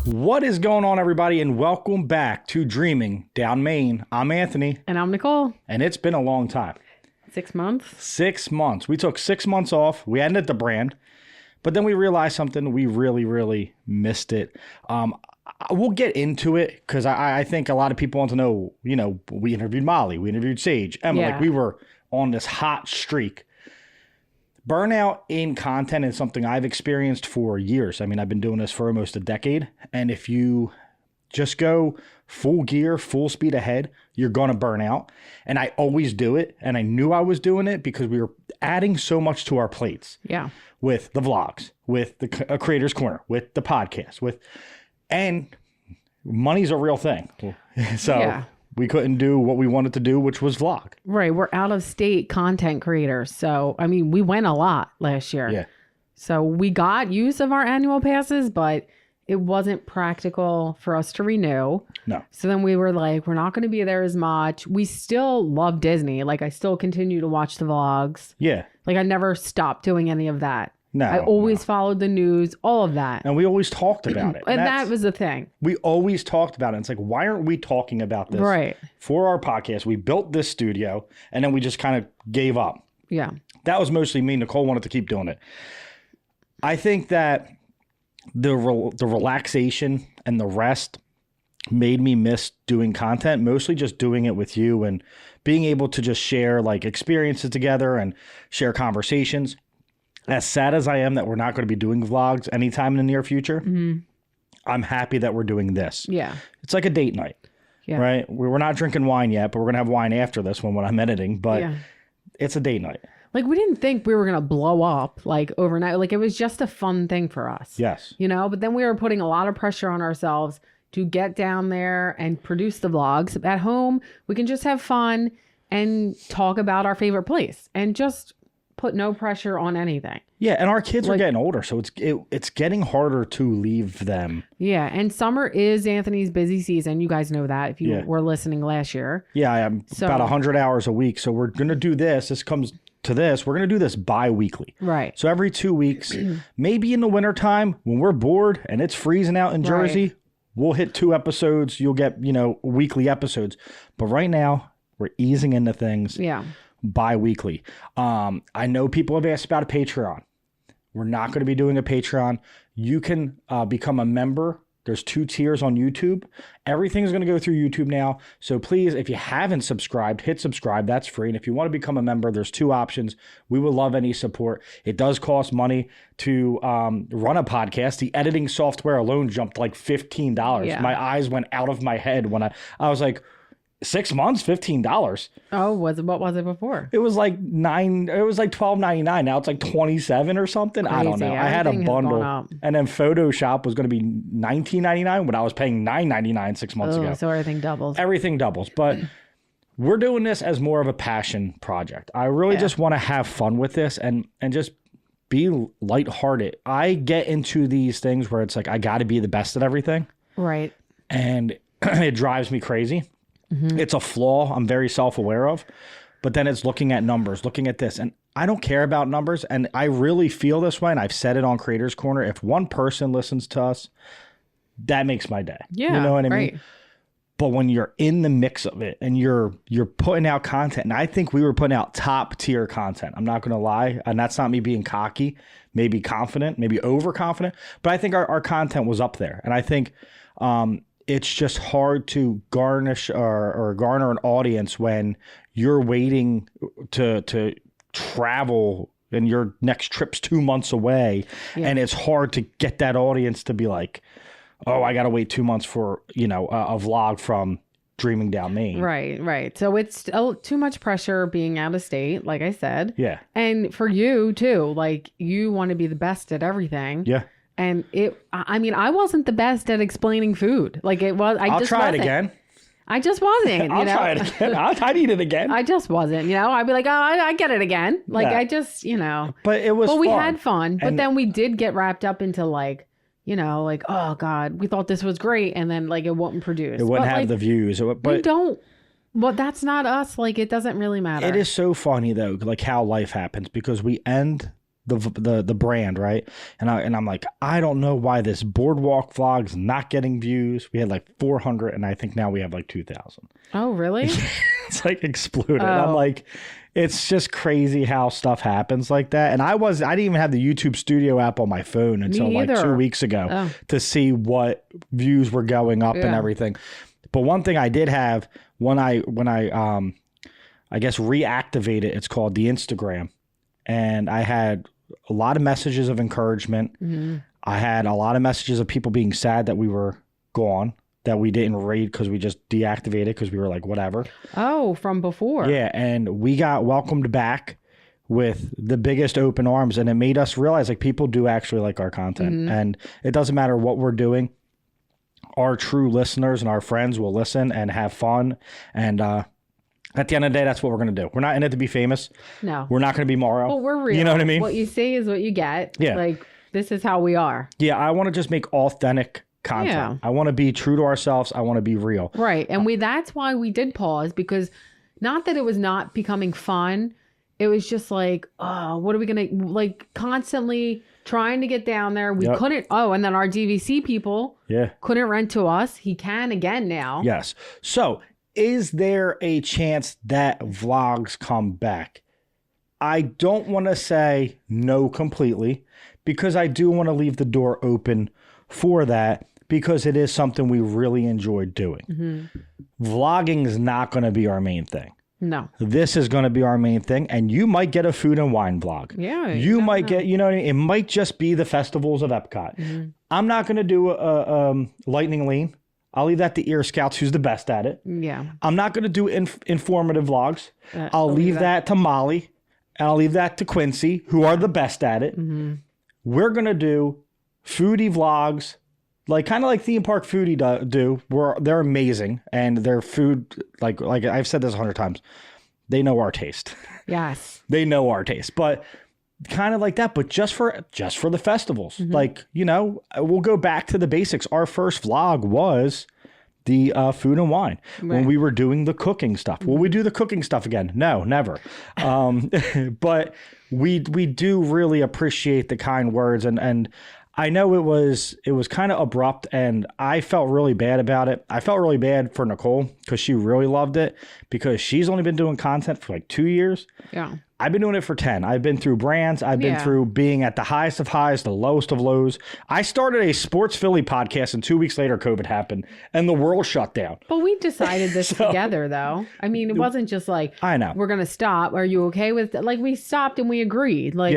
What is going on, everybody, and welcome back to Dreaming Down Main. I'm Anthony. And I'm Nicole. And it's been a long time. 6 months? 6 months. We took 6 months off. We ended the brand, but then we realized something. We really missed it. We'll get into it because I think a lot of people want to know, we interviewed Molly. We interviewed Sage. Emma, Yeah. like we were on this hot streak. Burnout in content is something I've experienced for years. I mean, I've been doing this for almost a decade. And if you just go full gear, full speed ahead, you're going to burn out. And I always do it. And I knew I was doing it because we were adding so much to our plates. Yeah. With the vlogs, with the Creator's Corner, with the podcast, and money's a real thing. So yeah. We couldn't do what we wanted to do, which was vlog. Right. We're out of state content creators. So, I mean, we went a lot last year. Yeah. So we got use of our annual passes, but it wasn't practical for us to renew. No. So then we were like, we're not going to be there as much. We still love Disney. Like, I still continue to watch the vlogs. Yeah. Like, I never stopped doing any of that. No. I always followed the news, all of that. And we always talked about it. And that was the thing. We always talked about it. It's like, why aren't we talking about this? Right. For our podcast, we built this studio, and then we just kind of gave up. Yeah. That was mostly me. Nicole wanted to keep doing it. I think that the relaxation and the rest made me miss doing content, mostly just doing it with you and being able to just share like experiences together and share conversations. As sad as I am that we're not going to be doing vlogs anytime in the near future, I'm happy that we're doing this. Yeah. It's like a date night, right? We're not drinking wine yet, but we're going to have wine after this one when I'm editing, but it's a date night. Like, we didn't think we were going to blow up like overnight. Like, it was just a fun thing for us. Yes. But then we were putting a lot of pressure on ourselves to get down there and produce the vlogs. At home, we can just have fun and talk about our favorite place and just put no pressure on anything. Yeah, and our kids are getting older, so it's getting harder to leave them. Yeah, and summer is Anthony's busy season. You guys know that if you were listening last year. Yeah, I'm about 100 hours a week, so we're going to do this. This comes to this. We're going to do this bi-weekly. Right. So every 2 weeks, maybe in the wintertime when we're bored and it's freezing out in Jersey, we'll hit 2 episodes. You'll get, weekly episodes. But right now, we're easing into things. Yeah. Bi-weekly. I know people have asked about a Patreon. We're not going to be doing a Patreon. You can become a member. There's 2 tiers on YouTube. Everything's going to go through YouTube now. So please, if you haven't subscribed, hit subscribe. That's free. And if you want to become a member, there's 2 options. We would love any support. It does cost money to run a podcast. The editing software alone jumped like $15. Yeah. My eyes went out of my head when I was like, 6 months, $15. Oh, what was it before? It was like $12.99. Now it's like $27 or something. Crazy. I don't know. I had a bundle, and then Photoshop was going to be $19.99 when I was paying $9.99 6 months ago. So everything doubles. Everything doubles, but we're doing this as more of a passion project. I really just want to have fun with this and just be lighthearted. I get into these things where it's like I got to be the best at everything, right? And it drives me crazy. It's a flaw I'm very self-aware of, but then it's looking at numbers, looking at this, and I don't care about numbers, and I really feel this way, and I've said it on Creator's Corner. If one person listens to us, that makes my day. Yeah, you know what I mean? But when you're in the mix of it and you're putting out content, and I think we were putting out top tier content. I'm not going to lie, and that's not me being cocky, maybe confident, maybe overconfident, but I think our content was up there, and I think it's just hard to garnish or garner an audience when you're waiting to travel and your next trip's 2 months away. Yeah. And it's hard to get that audience to be like, oh, I got to wait 2 months for, a vlog from Dreaming Down Main. Right. So it's too much pressure being out of state, like I said. Yeah. And for you too, like you want to be the best at everything. Yeah. And I wasn't the best at explaining food. Like it was, I'll try it again. I just wasn't. I'll try it again. I'd eat it again. I just wasn't, I'd be like, oh, I get it again. Like I just, But it was fun. We had fun. But then we did get wrapped up into like, oh God, we thought this was great. And then like it wouldn't produce. It wouldn't have the views. But well, that's not us. Like it doesn't really matter. It is so funny though, like how life happens because we end the brand, right? And I'm like, I don't know why this boardwalk vlog's not getting views. We had like 400, and I think now we have like 2,000. Oh, really? It's like exploded. Oh. I'm like, it's just crazy how stuff happens like that. And I didn't even have the YouTube Studio app on my phone until like 2 weeks ago to see what views were going up and everything. But one thing I did have when I I guess reactivated, it's called the Instagram, and I had a lot of messages of encouragement. I had a lot of messages of people being sad that we were gone, that we didn't raid because we just deactivated because we were like, whatever. Oh, from before. Yeah, and we got welcomed back with the biggest open arms, and it made us realize like people do actually like our content, and it doesn't matter what we're doing. Our true listeners and our friends will listen and have fun, and at the end of the day, that's what we're going to do. We're not in it to be famous. No. We're not going to be Mario. Well, we're real. You know what I mean? What you see is what you get. Yeah. Like, this is how we are. Yeah, I want to just make authentic content. Yeah. I want to be true to ourselves. I want to be real. Right. And that's why we did pause, because not that it was not becoming fun. It was just like, oh, what are we going to, like, constantly trying to get down there. We couldn't. Oh, and then our DVC people couldn't rent to us. He can again now. Yes. So, is there a chance that vlogs come back? I don't want to say no completely, because I do want to leave the door open for that, because it is something we really enjoyed doing. Vlogging is not going to be our main thing. No. This is going to be our main thing, and you might get a food and wine vlog. Yeah. You might get, you know what I mean? It might just be the festivals of Epcot. I'm not going to do a lightning lane. I'll leave that to Ear Scouts, who's the best at it. Yeah. I'm not going to do informative vlogs. I'll leave that to Molly, and I'll leave that to Quincy, who are the best at it. We're going to do foodie vlogs, like kind of like theme park foodie do. They're amazing, and their food, like I've said this 100 times, they know our taste. Yes. They know our taste, but kind of like that, but just for the festivals. Like, you know, we'll go back to the basics. Our first vlog was the food and wine when we were doing the cooking stuff. Will we do the cooking stuff again? No, never. But we do really appreciate the kind words, and I know it was kind of abrupt, and I felt really bad about it. I felt really bad for Nicole, because she really loved it, because she's only been doing content for like 2 years. Yeah. I've been doing it for 10. I've been through brands. I've been through being at the highest of highs, the lowest of lows. I started a Sports Philly podcast, and 2 weeks later, COVID happened and the world shut down. But we decided this together, though. I mean, it wasn't just like, I know, we're going to stop. Are you okay with it? Like, we stopped and we agreed. Like,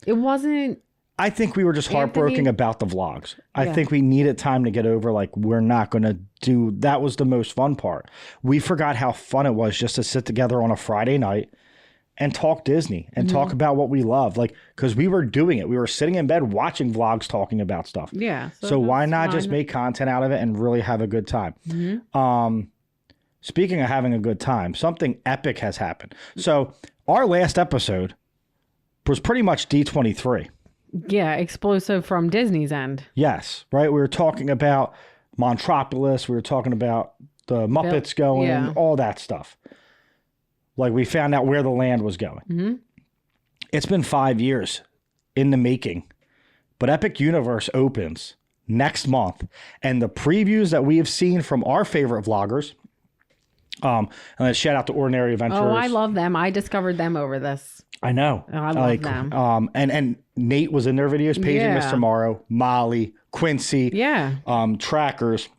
it wasn't. I think we were just heartbroken about the vlogs. I think we needed time to get over, like, we're not going to do, that was the most fun part. We forgot how fun it was just to sit together on a Friday night and talk Disney and talk about what we love. Like, because we were doing it. We were sitting in bed watching vlogs, talking about stuff. Yeah. So why not just make content out of it and really have a good time? Speaking of having a good time, something epic has happened. So our last episode was pretty much D23. Yeah, explosive from Disney's end. Yes, right? We were talking about Montropolis. We were talking about the Muppets going, all that stuff. Like, we found out where the land was going. It's been 5 years in the making, but Epic Universe opens next month, and the previews that we have seen from our favorite vloggers, and then shout out to Ordinary Adventurers. Oh, I love them. I discovered them over this. I know. I love them. And Nate was in their videos, Paige and Mr. Morrow, Molly, Quincy, Trackers.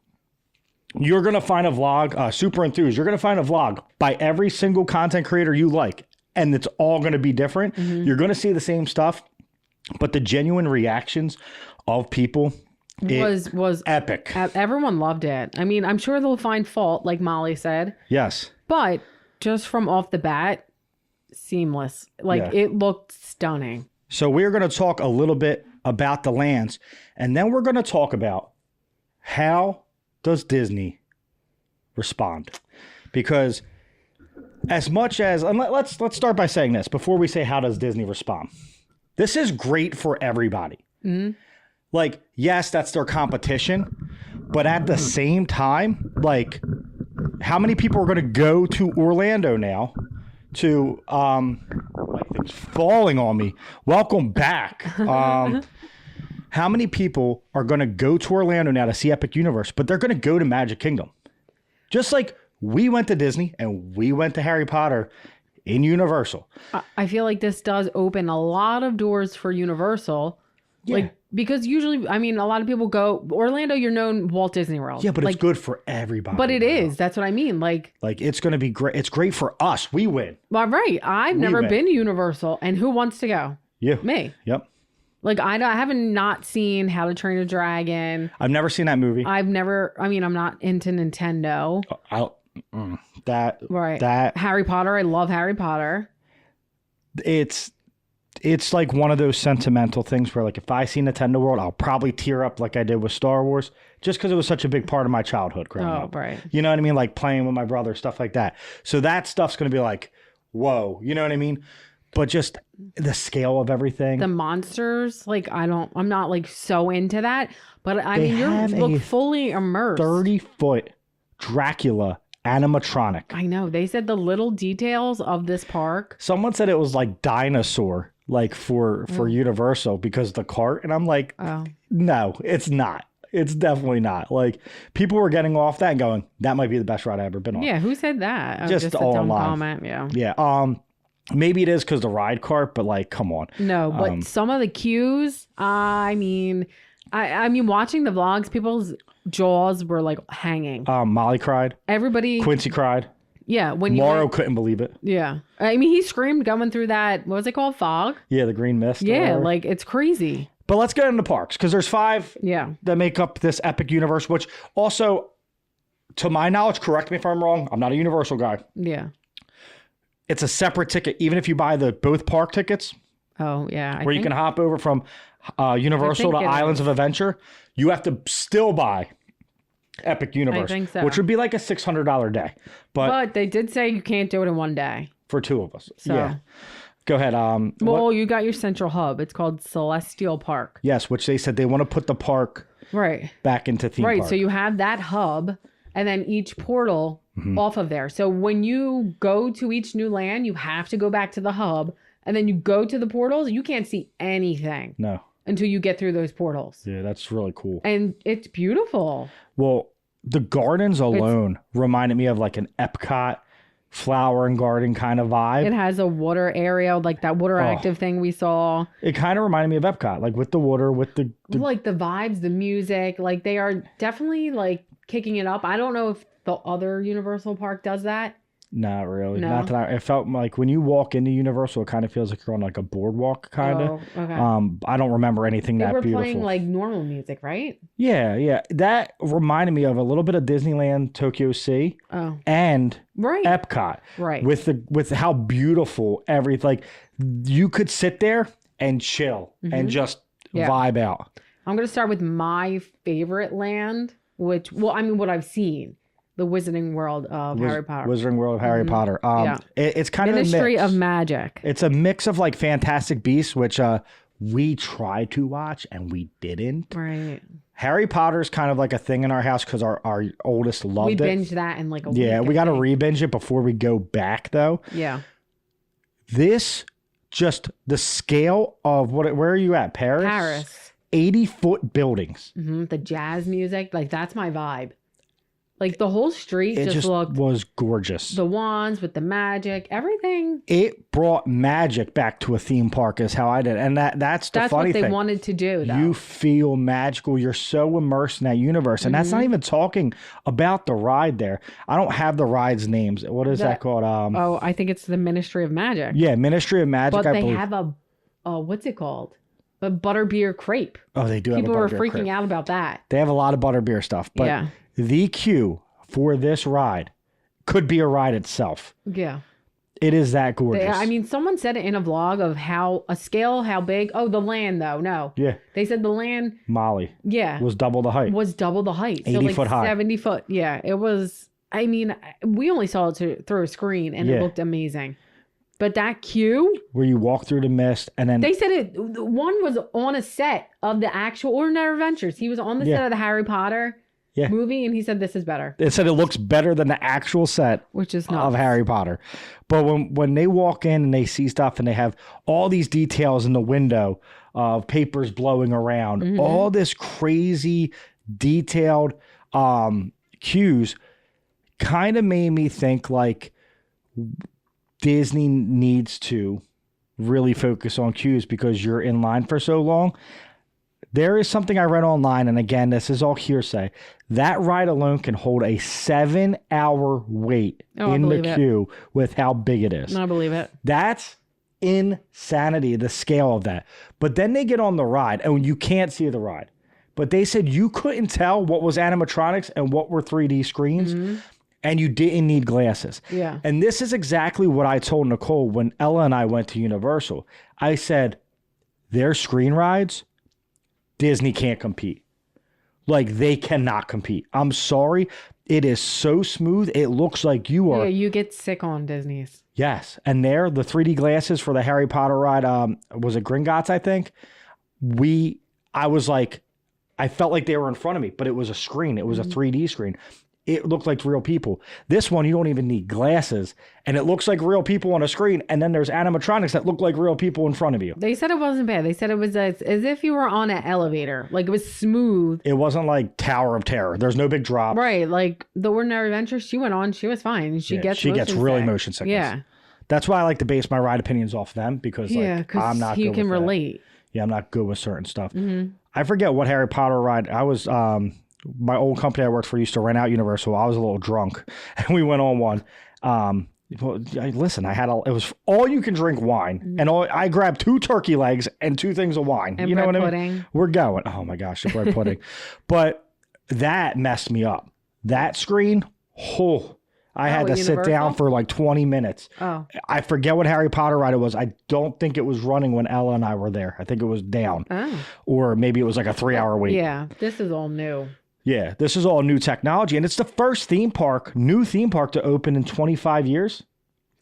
You're going to find a vlog, Super Enthused. You're going to find a vlog by every single content creator you like, and it's all going to be different. You're going to see the same stuff, but the genuine reactions of people was epic. Everyone loved it. I mean, I'm sure they'll find fault, like Molly said. Yes. But just from off the bat, seamless. Like, it looked stunning. So we're going to talk a little bit about the lands, and then we're going to talk about how does Disney respond? Because as much as, and let's start by saying this before we say how does Disney respond. This is great for everybody. Like, yes, that's their competition, but at the same time, like, how many people are going to go to Orlando now to Everything's falling on me. Welcome back. How many people are going to go to Orlando now to see Epic Universe, but they're going to go to Magic Kingdom? Just like we went to Disney and we went to Harry Potter in Universal. I feel like this does open a lot of doors for Universal. Yeah. Like, because usually, I mean, a lot of people go, Orlando, you're known Walt Disney World. Yeah, but like, it's good for everybody. But it is. That's what I mean. Like it's going to be great. It's great for us. We win. Well, right. I've never win. been to Universal. And who wants to go? You. Me. Yep. Like, I haven't not seen How to Train a Dragon. I've never seen that movie. I'm not into Nintendo. That Harry Potter. I love Harry Potter. It's like one of those sentimental things where, like, if I see Nintendo World, I'll probably tear up like I did with Star Wars, just because it was such a big part of my childhood growing up. Right. You know what I mean? Like playing with my brother, stuff like that. So that stuff's going to be like, whoa, you know what I mean? But just the scale of everything. The monsters, like, I'm not like so into that. But I mean, you look fully immersed. 30-foot Dracula animatronic. I know. They said the little details of this park. Someone said it was like dinosaur, like for Universal, because the cart. And I'm like, no, it's not. It's definitely not. Like, people were getting off that and going, that might be the best ride I've ever been on. Yeah, who said that? Just a all dumb online. comment. Yeah. Yeah. Maybe it is because the ride cart, but like, come on. No, but some of the queues, I mean, watching the vlogs, people's jaws were like hanging. Molly cried. Everybody. Quincy cried. Yeah. When Mauro couldn't believe it. Yeah. I mean, he screamed going through that, what was it called? Fog? Yeah, the green mist. Yeah, like, it's crazy. But let's get into parks, because there's 5 that make up this Epic Universe, which also, to my knowledge, correct me if I'm wrong, I'm not a Universal guy. Yeah. It's a separate ticket, even if you buy both park tickets. Oh, yeah. You can hop over from Universal to Islands of Adventure. You have to still buy Epic Universe, I think so. which would be like a $600 day. But they did say you can't do it in one day. For 2 of us. So. Yeah. Go ahead. You got your central hub. It's called Celestial Park. Yes, which they said they want to put the park back into theme park. Right. So you have that hub and then each portal off of there. So when you go to each new land, you have to go back to the hub and then you go to the portals. You can't see anything. No. Until you get through those portals. Yeah, that's really cool. And it's beautiful. Well, the gardens alone reminded me of like an Epcot flower and garden kind of vibe. It has a water area, like that water active thing we saw. It kind of reminded me of Epcot, like with the water, with the like the vibes, the music, like they are definitely like kicking it up. I don't know if the other Universal Park does that. Not really. No. Not that it felt like when you walk into Universal, it kind of feels like you're on like a boardwalk, kind of. Oh, okay. I don't remember anything that beautiful. They were playing like normal music, right? Yeah. That reminded me of a little bit of Disneyland Tokyo Sea. Oh. And right. Epcot. Right. With how beautiful everything. Like, you could sit there and chill and just vibe out. I'm gonna start with my favorite land, what I've seen. The Wizarding World of Harry Potter. Wizarding World of Harry Potter. It's kind Ministry of a mix. of Magic. It's a mix of like Fantastic Beasts, which we tried to watch and we didn't. Right. Harry Potter's kind of like a thing in our house because our oldest loved it. We binged that in like a week. Yeah, we got to re-binge it before we go back though. Yeah. This, just the scale of where are you at? Paris. 80-foot buildings. Mm-hmm. The jazz music, like that's my vibe. Like the whole street just was gorgeous. The wands with the magic, everything. It brought magic back to a theme park is how I did. And that's the funny thing. That's what they wanted to do, though. You feel magical. You're so immersed in that universe. And that's not even talking about the ride there. I don't have the ride's names. What is that called? I think it's the Ministry of Magic. Yeah, Ministry of Magic. But they have what's it called? A butterbeer crepe. Oh, they do have a butterbeer People were freaking out about that. They have a lot of butterbeer stuff. But the queue for this ride could be a ride itself. Yeah. It is that gorgeous. Someone said it in a vlog of how big. Oh, the land though. No. Yeah. They said the land. Molly. Yeah. Was double the height. 80 foot high. 70 foot. Yeah. It was, we only saw it through a screen and it looked amazing. But that queue. Where you walk through the mist and then. They said one was on a set of the actual Ordinary Adventures. He was on the set of the Harry Potter. Yeah. movie, and he said this is better, It said it looks better than the actual set which is not of Harry Potter. But when they walk in and they see stuff and they have all these details in the window of papers blowing around, all this crazy detailed cues kind of made me think like Disney needs to really focus on cues because you're in line for so long. There is something I read online, and again, this is all hearsay. That ride alone can hold a 7-hour wait in the queue with how big it is. I believe it. That's insanity, the scale of that. But then they get on the ride, and you can't see the ride. But they said you couldn't tell what was animatronics and what were 3D screens, and you didn't need glasses. Yeah. And this is exactly what I told Nicole when Ella and I went to Universal. I said, their screen rides, Disney can't compete. Like, they cannot compete. I'm sorry. It is so smooth. It looks like you are. Yeah, you get sick on Disney's. Yes. And there, the 3D glasses for the Harry Potter ride, was it Gringotts, I think? I was like, I felt like they were in front of me, but it was a screen. It was a 3D screen. It looked like real people. This one, you don't even need glasses, and it looks like real people on a screen, and then there's animatronics that look like real people in front of you. They said it wasn't bad. They said it was as if you were on an elevator. Like, it was smooth. It wasn't like Tower of Terror. There's no big drop. Right. Like, the Ordinary Adventure she went on, she was fine. She gets really motion sickness. Yeah. That's why I like to base my ride opinions off them, because I'm not good you can with that. relate. Yeah, I'm not good with certain stuff. I forget what Harry Potter ride. I was, my old company I worked for used to rent out Universal. I was a little drunk, and we went on one. Listen, it was all you can drink wine, and I grabbed 2 turkey legs and 2 things of wine. And you know bread what I pudding. mean? We're going. Oh my gosh, the bread pudding. But that messed me up. That screen, I had to sit down for like 20 minutes. Oh. I forget what Harry Potter ride it was. I don't think it was running when Ella and I were there. I think it was down. Oh. Or maybe it was like a 3-hour wait. Yeah, this is all new. Yeah, this is all new technology. And it's the first new theme park to open in 25 years.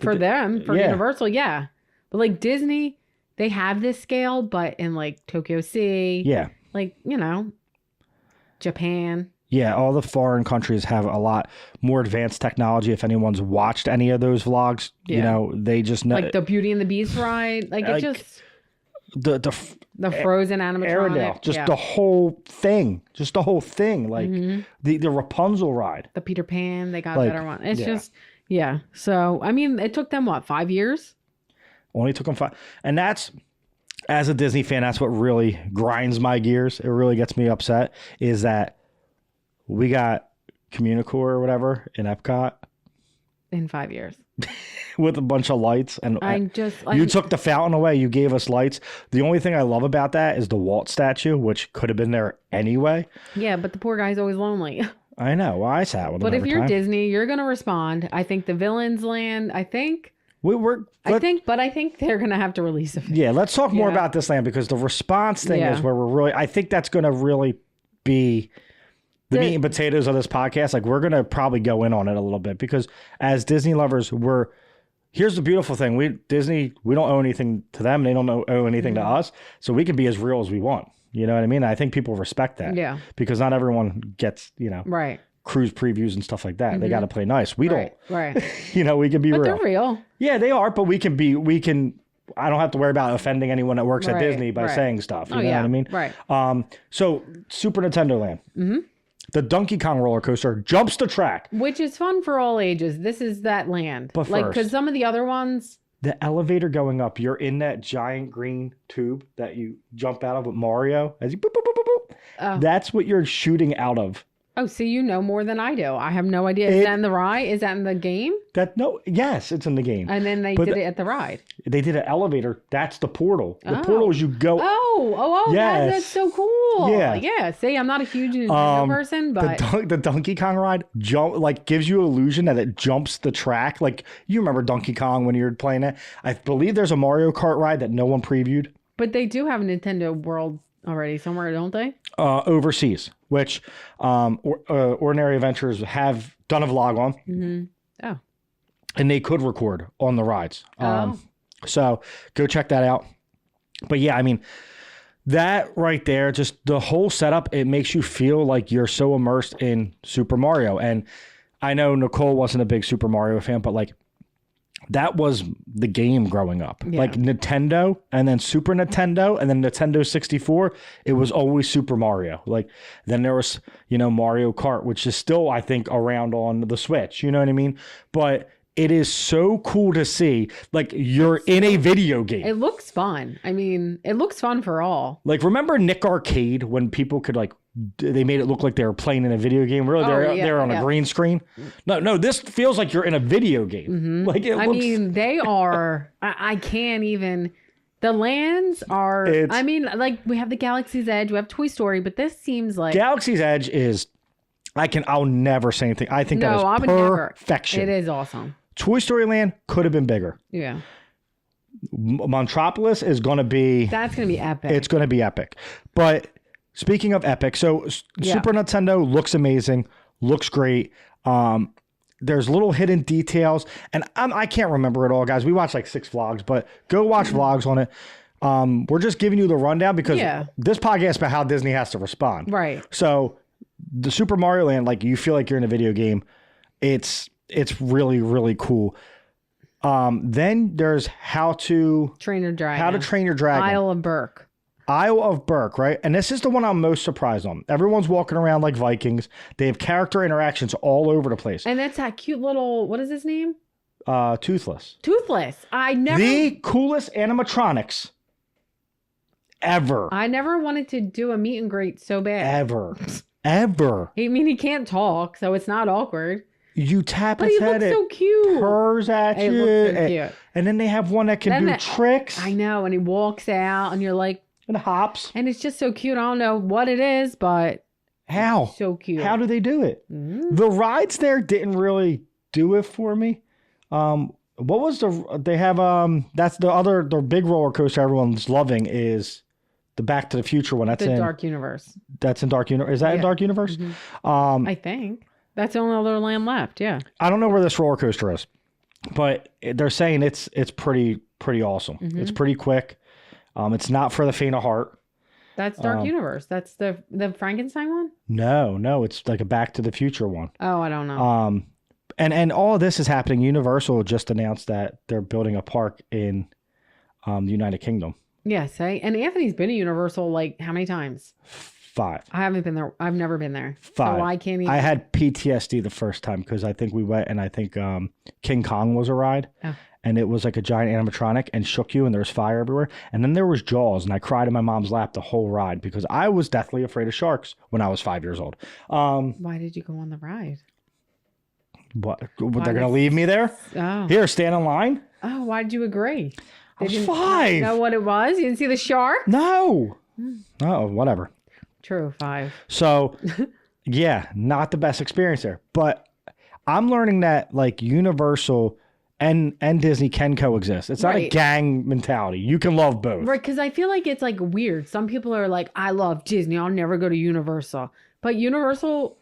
For Universal, yeah. But like Disney, they have this scale, but in like Tokyo Sea. Yeah. Like, Japan. Yeah, all the foreign countries have a lot more advanced technology. If anyone's watched any of those vlogs, they just know. Like the Beauty and the Beast ride. Like, it just... The frozen animatronic. Just the whole thing. Like the Rapunzel ride. The Peter Pan, they got a better one. It's just, So, I mean, it took them, 5 years? Only took them 5. And that's, as a Disney fan, that's what really grinds my gears. It really gets me upset, is that we got Communicore or whatever in Epcot. In 5 years. With a bunch of lights, and you took the fountain away. You gave us lights. The only thing I love about that is the Walt statue, which could have been there anyway. Yeah, but the poor guy's always lonely. I know. Well, I sat with him. But if you're Disney, you're gonna respond. I think the villains land. I think they're gonna have to release it. Yeah, let's talk more about this land, because the response thing is where we're really. I think that's gonna really be the meat and potatoes of this podcast. Like, we're gonna probably go in on it a little bit, because as Disney lovers, here's the beautiful thing. We don't owe anything to them. They don't owe anything to us. So we can be as real as we want. You know what I mean? I think people respect that. Yeah. Because not everyone gets, right. cruise previews and stuff like that. They got to play nice. We don't. Right. We can be real. But they're real. Yeah, they are. But I don't have to worry about offending anyone that works at Disney by saying stuff. You know what I mean? Right. So Super Nintendo Land. Mm-hmm. The Donkey Kong roller coaster jumps the track. Which is fun for all ages. This is that land. But because some of the other ones... The elevator going up, you're in that giant green tube that you jump out of with Mario. As you boop, boop, boop, boop, boop. That's what you're shooting out of. Oh, so you know more than I do. I have no idea. Is that in the ride? Is that in the game? Yes, it's in the game. And then they did it at the ride. They did an elevator. That's the portal. The portal is you go. Oh, yes. That's so cool. Yeah. See, I'm not a huge Nintendo person, but the Donkey Kong ride gives you illusion that it jumps the track. Like, you remember Donkey Kong when you were playing it? I believe there's a Mario Kart ride that no one previewed. But they do have a Nintendo World already somewhere, don't they? Overseas, which Ordinary Adventures have done a vlog on. Mm-hmm. Oh. And they could record on the rides. So go check that out. But yeah, I mean, That right there, just the whole setup, it makes you feel like you're so immersed in Super Mario. And I know Nicole wasn't a big Super Mario fan, but like that was the game growing up. Yeah. Like Nintendo and then Super Nintendo and then Nintendo 64, it was always Super Mario. Like then there was, Mario Kart, which is still, I think, around on the Switch. You know what I mean? But it is so cool to see, like, you're in a video game. It looks fun. I mean, it looks fun for all. Like, remember Nick Arcade when people could, like, they made it look like they were playing in a video game? Really, they're on a green screen? No, this feels like you're in a video game. Mm-hmm. Like, they are, I can't even, the lands are, like, we have the Galaxy's Edge, we have Toy Story, but this seems like... Galaxy's Edge is, I'll never say anything. I think that is perfection. It is awesome. Toy Story Land could have been bigger. Yeah. Montropolis is going to be... That's going to be epic. It's going to be epic. But speaking of epic, so Super Nintendo looks amazing, looks great. There's little hidden details. And I can't remember it all, guys. We watched like 6 vlogs, but go watch vlogs on it. We're just giving you the rundown because this podcast is about how Disney has to respond. Right. So the Super Mario Land, like you feel like you're in a video game. It's really, really cool. Then there's how to train your dragon. Isle of Berk. Isle of Berk, right? And this is the one I'm most surprised on. Everyone's walking around like Vikings. They have character interactions all over the place. And that's that cute little, what is his name? Toothless. The coolest animatronics ever. I never wanted to do a meet and greet so bad. Ever. I mean, he can't talk, so it's not awkward. You tap his head, so cute. Purrs at you. Looks so cute. And then they have one that can do tricks. I know, and he walks out, and you're like... And hops. And it's just so cute. I don't know what it is, but... How? So cute. How do they do it? Mm-hmm. The rides there didn't really do it for me. What was they have, that's the big roller coaster everyone's loving is the Back to the Future one. That's in Dark Universe. That's in Dark Universe. Is that in Dark Universe? Mm-hmm. I think. That's the only other land left, yeah. I don't know where this roller coaster is, but they're saying it's pretty awesome. Mm-hmm. It's pretty quick. It's not for the faint of heart. That's Dark Universe. That's the Frankenstein one? No, it's like a Back to the Future one. Oh, I don't know. And all of this is happening. Universal just announced that they're building a park in the United Kingdom. Yes, and Anthony's been to Universal like how many times? 5. I haven't been there. I've never been there. 5. So I can't even... I had PTSD the first time because I think we went and I think King Kong was a ride. Oh. And it was like a giant animatronic and shook you and there was fire everywhere. And then there was Jaws and I cried in my mom's lap the whole ride because I was deathly afraid of sharks when I was 5 years old. Why did you go on the ride? What? They're going to leave me there? Oh. Here, stand in line? Oh, why did you agree? I was 5. You know what it was? You didn't see the shark? No. Oh, whatever. True, 5. So, yeah, not the best experience there. But I'm learning that like Universal and Disney can coexist. It's not a gang mentality. You can love both. Right, because I feel like it's like weird. Some people are like, I love Disney. I'll never go to Universal. But Universal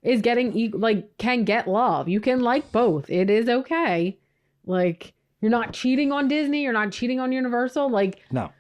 is can get love. You can like both. It is okay. Like, you're not cheating on Disney. You're not cheating on Universal. Like, no.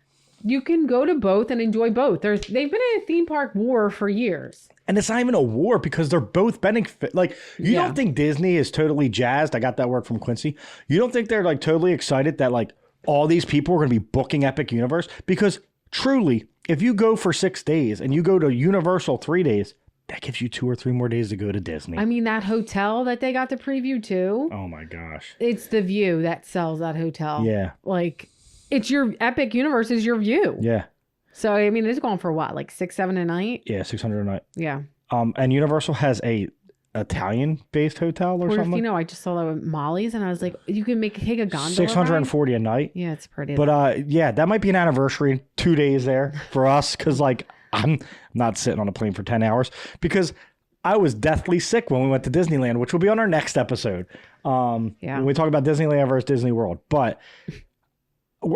You can go to both and enjoy both. They've been in a theme park war for years. And it's not even a war because they're both benefit. Like, you don't think Disney is totally jazzed? I got that word from Quincy. You don't think they're like totally excited that like all these people are going to be booking Epic Universe? Because truly, if you go for 6 days and you go to Universal 3 days, that gives you 2 or 3 more days to go to Disney. I mean, that hotel that they got the preview to. Oh my gosh. It's the view that sells that hotel. Yeah. Like, it's your Epic Universe is your view. Yeah. So, I mean, it's going for what, like $600-700 a night? Yeah, $600 a night. Yeah. And Universal has a Italian-based hotel or something. You know, I just saw that with Molly's, and I was like, you can take a gondola $640 a night. Yeah, it's pretty. But yeah, that might be an anniversary. 2 days there for us because like I'm not sitting on a plane for 10 hours because I was deathly sick when we went to Disneyland, which will be on our next episode. When we talk about Disneyland versus Disney World, but.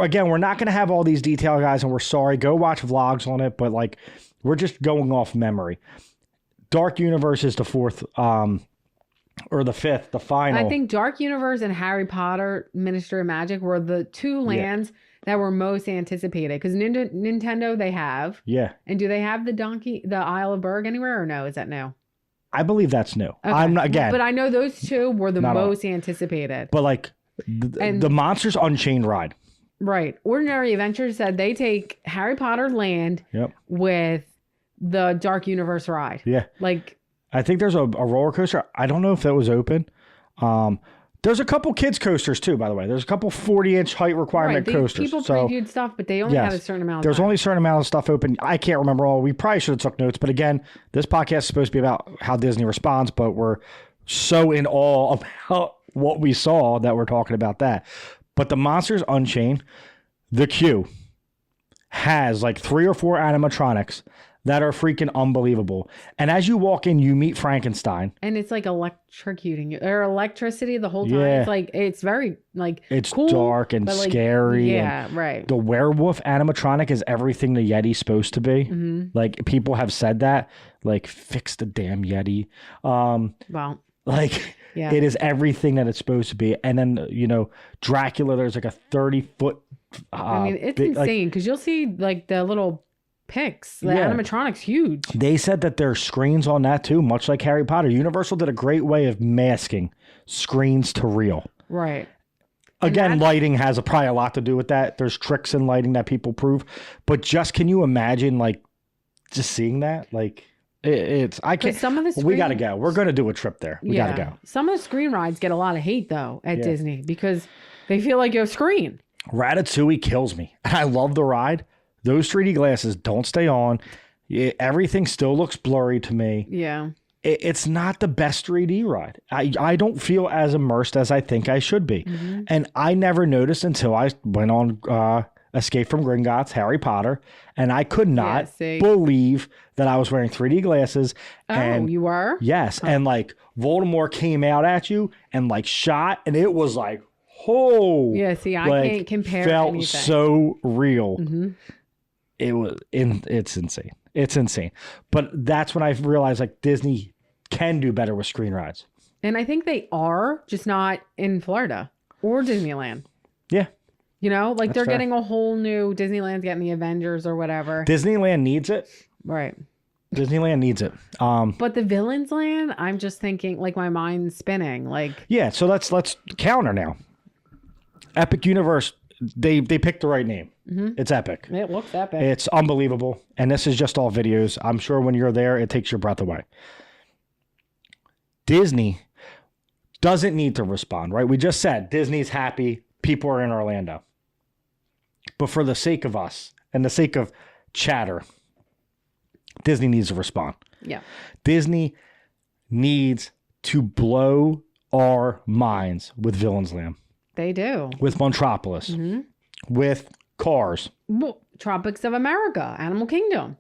Again, we're not going to have all these details, guys, and we're sorry. Go watch vlogs on it, but like we're just going off memory. Dark Universe is the fourth or the 5th, the final. I think Dark Universe and Harry Potter Ministry of Magic were the two lands that were most anticipated. Because Nintendo, they have. Yeah. And do they have the Isle of Berg anywhere or no? Is that new? I believe that's new. Okay. I'm not, again. But I know those two were the most anticipated. But like the Monsters Unchained ride. Right. Ordinary Adventures said they take Harry Potter land with the Dark Universe ride. Yeah. Like, I think there's a roller coaster. I don't know if that was open. There's a couple kids coasters too, by the way. There's a couple 40-inch height requirement coasters. People previewed stuff, but they only had a certain amount of There's time. only a certain amount of stuff open. I can't remember all. We probably should have took notes. But again, this podcast is supposed to be about how Disney responds, but we're so in awe about what we saw that we're talking about that. But the Monsters Unchained, the queue has like 3 or 4 animatronics that are freaking unbelievable. And as you walk in, you meet Frankenstein. And it's like electrocuting you, or electricity the whole time. Yeah. It's like, it's very like, it's cool, dark and like, scary. Yeah, right. The werewolf animatronic is everything the Yeti's supposed to be. Mm-hmm. Like, people have said that. Like, fix the damn Yeti. Well, like, yeah. It is everything that it's supposed to be. And then, you know, Dracula, there's like a 30-foot. I mean, it's insane because you'll see like the little pics. The animatronic's huge. They said that there's screens on that too, much like Harry Potter. Universal did a great way of masking screens to real. Right. Again, lighting has probably a lot to do with that. There's tricks in lighting that people prove. But just, can you imagine like just seeing that? Like, I can't. Some of the we got to go. We're going to do a trip there. We got to go. Some of the screen rides get a lot of hate though at Disney because they feel like you have screen. Ratatouille kills me. And I love the ride. Those 3D glasses don't stay on. Everything still looks blurry to me. Yeah. It's not the best 3D ride. I don't feel as immersed as I think I should be. Mm-hmm. And I never noticed until I went on Escape from Gringotts, Harry Potter, and I could not believe that I was wearing 3D glasses. And you were? Yes. Oh. And like Voldemort came out at you and like shot, and it was like, oh. Yeah, see, I can't compare felt anything. So real. Mm-hmm. It's insane. It's insane. But that's when I realized like Disney can do better with screen rides. And I think they are, just not in Florida or Disneyland. Yeah. You know, like they're getting a whole new, Disneyland's getting the Avengers or whatever. Disneyland needs it. Right. Disneyland needs it. But the Villains Land, I'm just thinking, like my mind's spinning. Like, yeah, so let's counter now. Epic Universe, they picked the right name. Mm-hmm. It's epic. It looks epic. It's unbelievable. And this is just all videos. I'm sure when you're there, it takes your breath away. Disney doesn't need to respond, right? We just said Disney's happy. People are in Orlando. But for the sake of us and the sake of chatter, Disney needs to respond. Yeah. Disney needs to blow our minds with Villains Land. They do. With Montropolis. Mm-hmm. With Cars. Well, Tropics of America, Animal Kingdom.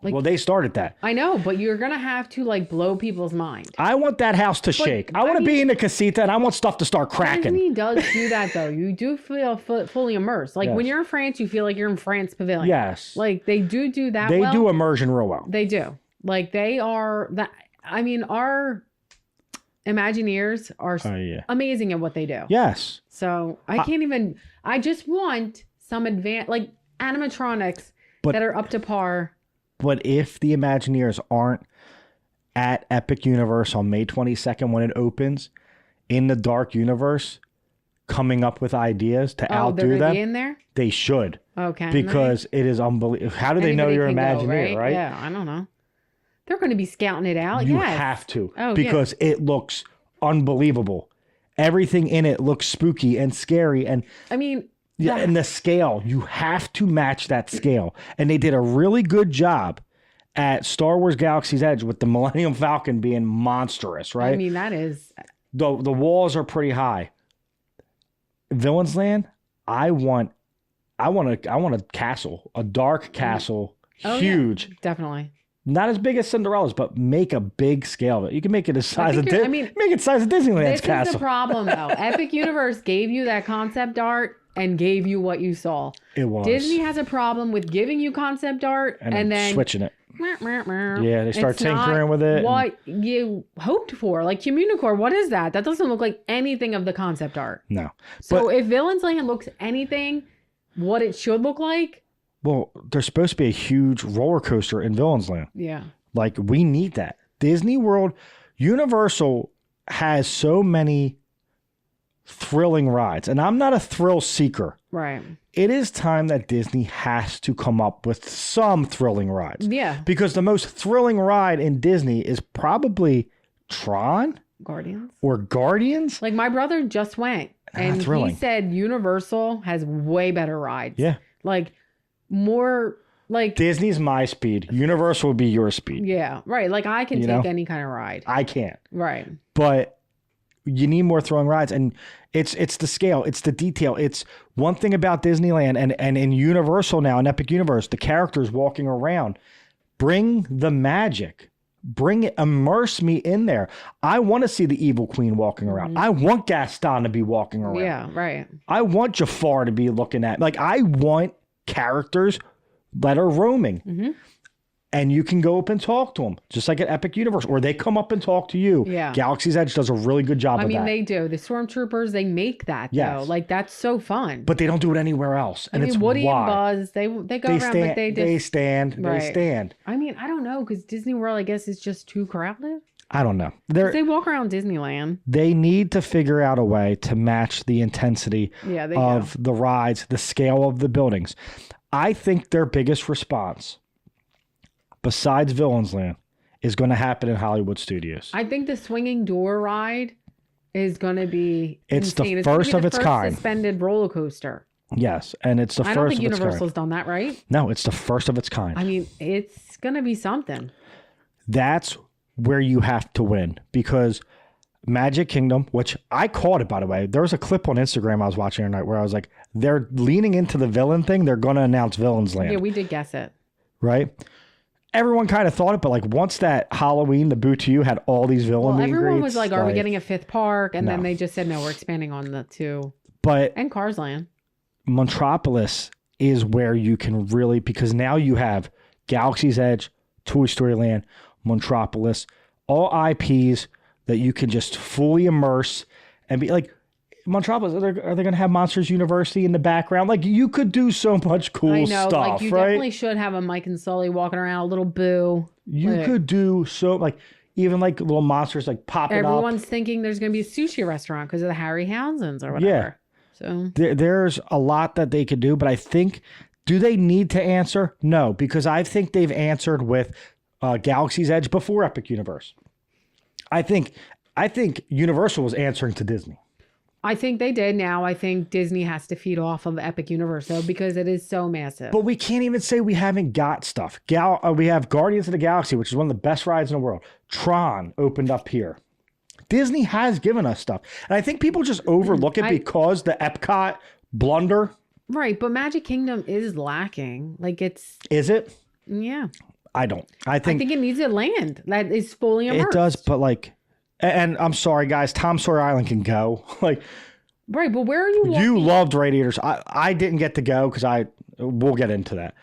Like, well, they started that. I know, but you're going to have to like blow people's mind. I want that house to shake. I want to be in the casita and I want stuff to start cracking. Disney does do that though. You do feel fully immersed. Like when you're in France, you feel like you're in France Pavilion. Yes. Like they do that They well. do immersion real well. They do. Like they are that. I mean, our Imagineers are amazing at what they do. Yes. So I can't even. I just want some advanced like animatronics that are up to par. But if the Imagineers aren't at Epic Universe on May 22nd when it opens, in the Dark Universe, coming up with ideas to outdo them, be in there? They should. Okay. Because it is unbelievable. How do they know you're Imagineer, right? Yeah, I don't know. They're going to be scouting it out. You have to. Because it looks unbelievable. Everything in it looks spooky and scary. And I mean... Yeah, and the scale, you have to match that scale. And they did a really good job at Star Wars Galaxy's Edge with the Millennium Falcon being monstrous, right? I mean, that is... The walls are pretty high. Villains Land, I want a castle, a dark castle, huge. Yeah, definitely. Not as big as Cinderella's, but make a big scale of it. You can make it the size make it the size of Disneyland's castle. This is the problem, though. Epic Universe gave you that concept art and gave you what you saw. It was. Disney has a problem with giving you concept art and then switching it. Yeah, they start tinkering with it. What you hoped for, like Communicore, what is that? That doesn't look like anything of the concept art. No. So if Villains Land looks anything what it should look like. Well, there's supposed to be a huge roller coaster in Villains Land. Yeah. Like, we need that. Disney World, Universal has so many thrilling rides. And I'm not a thrill seeker. Right. It is time that Disney has to come up with some thrilling rides. Yeah. Because the most thrilling ride in Disney is probably Tron. Guardians. Or Guardians. Like, my brother just went and he said Universal has way better rides. Yeah. Like, more like Disney's my speed. Universal would be your speed. Yeah. Right. Like, I can take any kind of ride. I can't. Right. But you need more thrilling rides, and it's the scale, it's the detail. It's one thing about Disneyland and in Universal now, in Epic Universe, the characters walking around. Bring the magic. Bring it, immerse me in there. I want to see the evil queen walking around. I want Gaston to be walking around. Yeah, right. I want Jafar to be looking at, like, I want characters that are roaming. And you can go up and talk to them, just like at Epic Universe, or they come up and talk to you. Yeah. Galaxy's Edge does a really good job of that. I mean, they do. The Stormtroopers, they make that, Yes. though. Like, that's so fun. But they don't do it anywhere else. And it's Woody why. and Buzz, they go around, stand, but they just... They stand. I mean, I don't know, because Disney World, I guess, is just too crowded. I don't know. They walk around Disneyland. They need to figure out a way to match the intensity of the rides, the scale of the buildings. I think their biggest response, besides Villains Land, is going to happen in Hollywood Studios. I think the swinging door ride is going to be insane. The first of its kind. Suspended roller coaster. Yes, and it's the first of its kind. I don't think Universal's done that, right? No, it's the first of its kind. I mean, it's going to be something. That's where you have to win, because Magic Kingdom, which I caught it, by the way. There was a clip on Instagram I was watching tonight where I was like, they're leaning into the villain thing. They're going to announce Villains Land. Yeah, we did guess it. Right? Everyone kind of thought it, but like once that Halloween, the Boo to You had all these villain meet and everyone greets, was like, are we getting a fifth park? And No. then they just said, no, we're expanding on the two. But And Cars Land. Metropolis is where you can really, because now you have Galaxy's Edge, Toy Story Land, Metropolis, all IPs that you can just fully immerse and be like, Metropolis, are they going to have Monsters University in the background? Like, you could do so much cool stuff, like you right? definitely should have a Mike and Sully walking around, a little Boo. You could do so, like, even like little monsters like popping up. Everyone's thinking there's going to be a sushi restaurant because of the Harry Townsends or whatever. So there's a lot that they could do, but I think, do they need to answer? No, because I think they've answered with Galaxy's Edge before Epic Universe. I think Universal was answering to Disney. I think they did. Now I think Disney has to feed off of Epic Universe though, because it is so massive. But we can't even say we haven't got stuff. We have Guardians of the Galaxy, which is one of the best rides in the world. Tron opened up here. Disney has given us stuff. And I think people just overlook it because the Epcot blunder. Right, but Magic Kingdom is lacking. Like, it's... Is it? Yeah. I don't. I think it needs a land that is fully immersed. It does, but like... And I'm sorry, guys. Tom Sawyer Island can go. Like, right, but where are you? You loved Radiators. I didn't get to go because we'll get into that.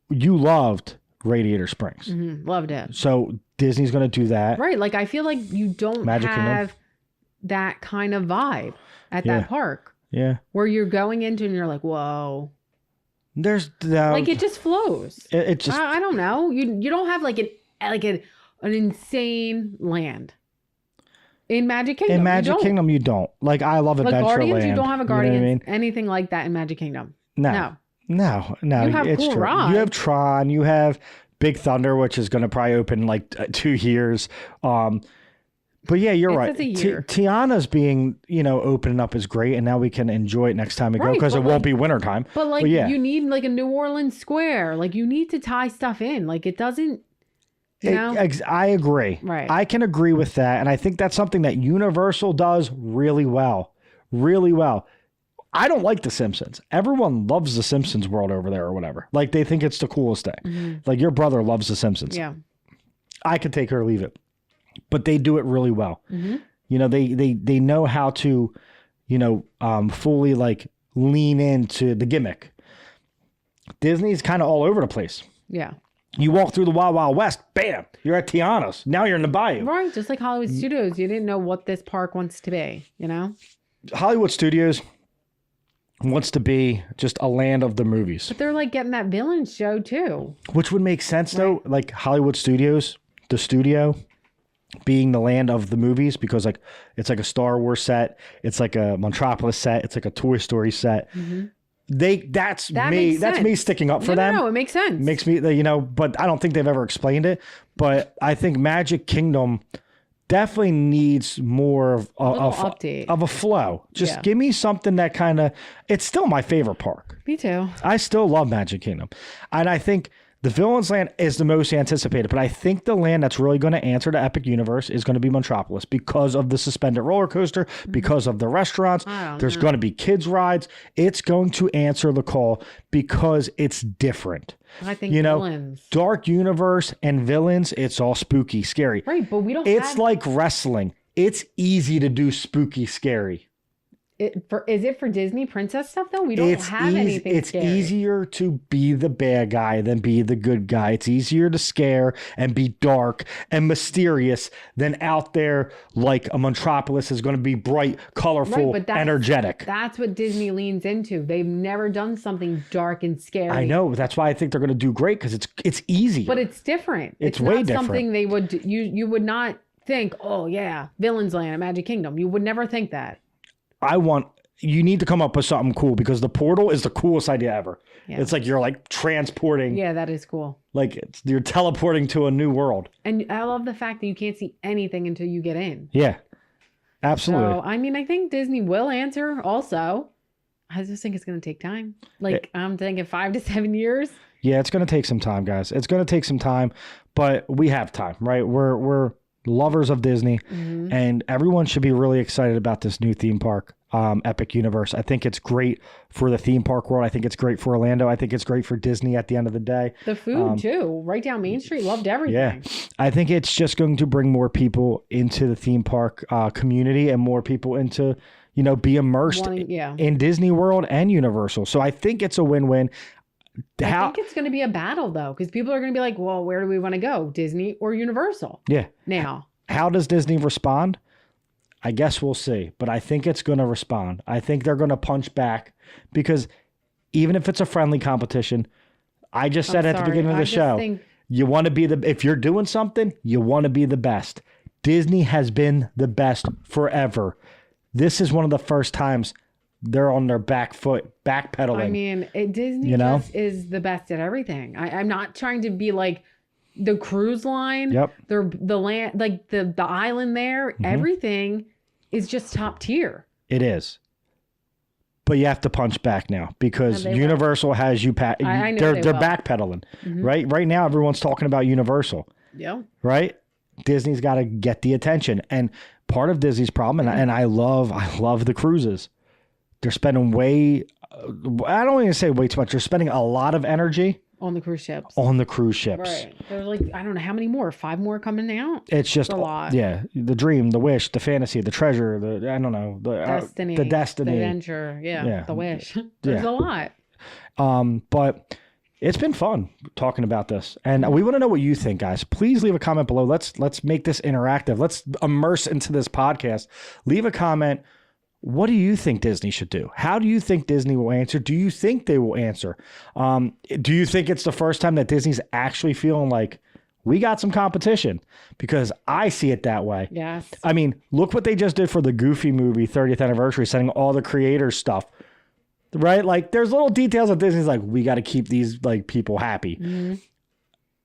You loved Radiator Springs. Mm-hmm, loved it. So Disney's going to do that. Right. Like, I feel like you don't have that kind of vibe at that park. Yeah. Where you're going into and you're like, whoa. There's like, it just flows. It just. I don't know. You don't have like an insane land. In Magic Kingdom. In Magic Kingdom, you don't. Like, I love Adventureland. Guardians, you don't have a Guardians, you know what I mean? anything like that in Magic Kingdom. No. You have it's cool rides. You have Tron. You have Big Thunder, which is going to probably open in like 2 years. But yeah, you're right. Tiana's being, opening up is great, and now we can enjoy it next time we go because it won't be wintertime. But you need like a New Orleans Square. Like, you need to tie stuff in. Like, it doesn't. I agree. Right. I can agree with that. And I think that's something that Universal does really well. Really well. I don't like The Simpsons. Everyone loves The Simpsons world over there or whatever. Like, they think it's the coolest thing. Mm-hmm. Like, your brother loves The Simpsons. Yeah. I could take her or leave it. But they do it really well. Mm-hmm. They know how to, fully like lean into the gimmick. Disney's kind of all over the place. Yeah. You walk through the Wild Wild West, bam, you're at Tiana's. Now you're in the Bayou. Right. Just like Hollywood Studios. You didn't know what this park wants to be, you know? Hollywood Studios wants to be just a land of the movies. But they're like getting that villain show too. Which would make sense though, like Hollywood Studios, the studio being the land of the movies, because like it's like a Star Wars set, it's like a Metropolis set, it's like a Toy Story set. That's me sticking up for them. No, it makes sense. Makes me, but I don't think they've ever explained it. But I think Magic Kingdom definitely needs more of a flow. Just give me something that kind of, it's still my favorite park. Me too. I still love Magic Kingdom. And I think the Villains Land is the most anticipated, but I think the land that's really going to answer the Epic Universe is going to be Metropolis because of the suspended roller coaster, because of the restaurants. There's going to be kids rides. It's going to answer the call because it's different. I think villains. Dark Universe and Villains, it's all spooky, scary. Right, but we don't It's like wrestling. It's easy to do spooky, scary. Is it for Disney princess stuff though? We don't have anything It's scary. easier to be the bad guy than be the good guy. It's easier to scare and be dark and mysterious than out there like a Metropolis is going to be bright, colorful, energetic. That's what Disney leans into. They've never done something dark and scary. I know. That's why I think they're going to do great, because it's easy. But it's different. It's way not different. Something they would you would not think, oh yeah, Villains Land at Magic Kingdom. You would never think that. You need to come up with something cool, because the portal is the coolest idea ever. Yeah. It's like you're like transporting. Yeah, that is cool. Like you're teleporting to a new world. And I love the fact that you can't see anything until you get in. Yeah, absolutely. So, I mean, I think Disney will answer also. I just think it's going to take time. I'm thinking 5 to 7 years. Yeah, it's going to take some time, guys. It's going to take some time, but we have time, right? We're lovers of Disney, and everyone should be really excited about this new theme park, Epic Universe. I think it's great for the theme park world. I think it's great for Orlando. I think it's great for Disney at the end of the day. The food too, right down Main Street, loved everything. Yeah, I think it's just going to bring more people into the theme park community and more people into, be immersed in Disney World and Universal. So I think it's a win-win. I think it's going to be a battle though, because people are going to be like, well, where do we want to go? Disney or Universal? Yeah. Now, how does Disney respond? I guess we'll see, but I think it's going to respond. I think they're going to punch back, because even if it's a friendly competition, I just said at the beginning of the show, you want to be if you're doing something, you want to be the best. Disney has been the best forever. This is one of the first times they're on their back foot, backpedaling. I mean, Disney just is the best at everything. I'm not trying to be like the cruise line. Yep. The land, like the island there, everything is just top tier. It is. But you have to punch back now, because Universal has you. They're backpedaling, right? Right now, everyone's talking about Universal. Yeah. Right. Disney's got to get the attention, and part of Disney's problem, and I love the cruises. They're spending I don't even say way too much. They're spending a lot of energy on the cruise ships. Right. There's like, I don't know how many more, 5 more coming out. It's just a lot. Yeah. The dream, the wish, the fantasy, the treasure, I don't know, the destiny, the adventure. Yeah. The wish. There's a lot. But it's been fun talking about this, and we want to know what you think, guys. Please leave a comment below. Let's make this interactive. Let's immerse into this podcast. Leave a comment. What do you think Disney should do? How do you think Disney will answer? Do you think they will answer? Do you think it's the first time that Disney's actually feeling like we got some competition? Because I see it that way. Yes. I mean, look what they just did for the Goofy movie 30th anniversary, sending all the creators stuff. Right? Like there's little details of Disney's like, we got to keep these like people happy.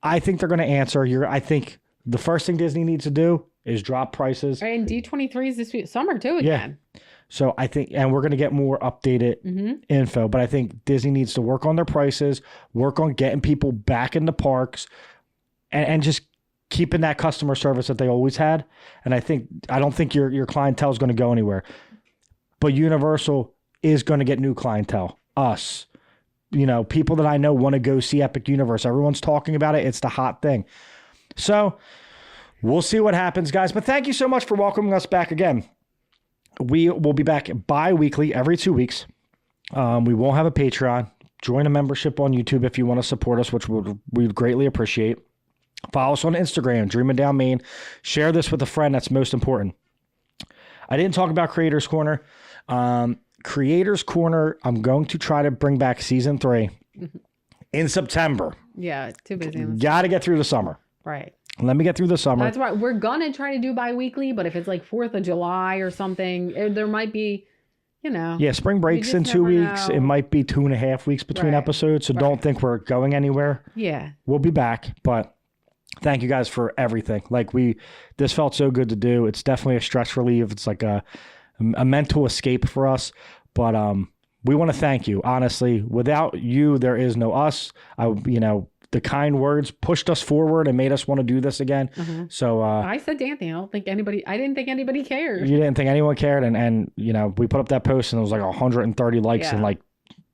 I think they're going to answer. I think the first thing Disney needs to do is drop prices. And D23 is this summer too again. Yeah. So I think, and we're going to get more updated info, but I think Disney needs to work on their prices, work on getting people back in the parks, and just keeping that customer service that they always had. And I don't think your clientele is going to go anywhere, but Universal is going to get new clientele. Us, people that I know want to go see Epic Universe. Everyone's talking about it. It's the hot thing. So we'll see what happens, guys. But thank you so much for welcoming us back again. We will be back bi-weekly every 2 weeks. We won't have a Patreon. Join a membership on YouTube if you want to support us, which we'd greatly appreciate. Follow us on Instagram, Dreaming Down Main. Share this with a friend. That's most important. I didn't talk about Creators Corner. Creators Corner, I'm going to try to bring back season 3 in September. Yeah, too busy. Got to get through the summer. Right. Let me get through the summer. That's right. We're going to try to do bi-weekly, but if it's like 4th of July or something, there might be, Yeah, spring breaks in 2 weeks. It might be 2.5 weeks between episodes, so don't think we're going anywhere. Yeah. We'll be back, but thank you guys for everything. This felt so good to do. It's definitely a stress relief. It's like a mental escape for us, but we want to thank you. Honestly, without you, there is no us. The kind words pushed us forward and made us want to do this again. Mm-hmm. So I said to Anthony, I didn't think anybody cared. You didn't think anyone cared, and we put up that post and it was like 130 likes in like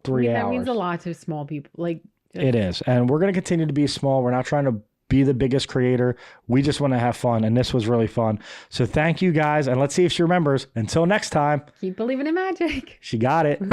3 hours. That means a lot to small people. It is, and we're gonna continue to be small. We're not trying to be the biggest creator. We just want to have fun, and this was really fun. So thank you guys, and let's see if she remembers. Until next time, keep believing in magic. She got it.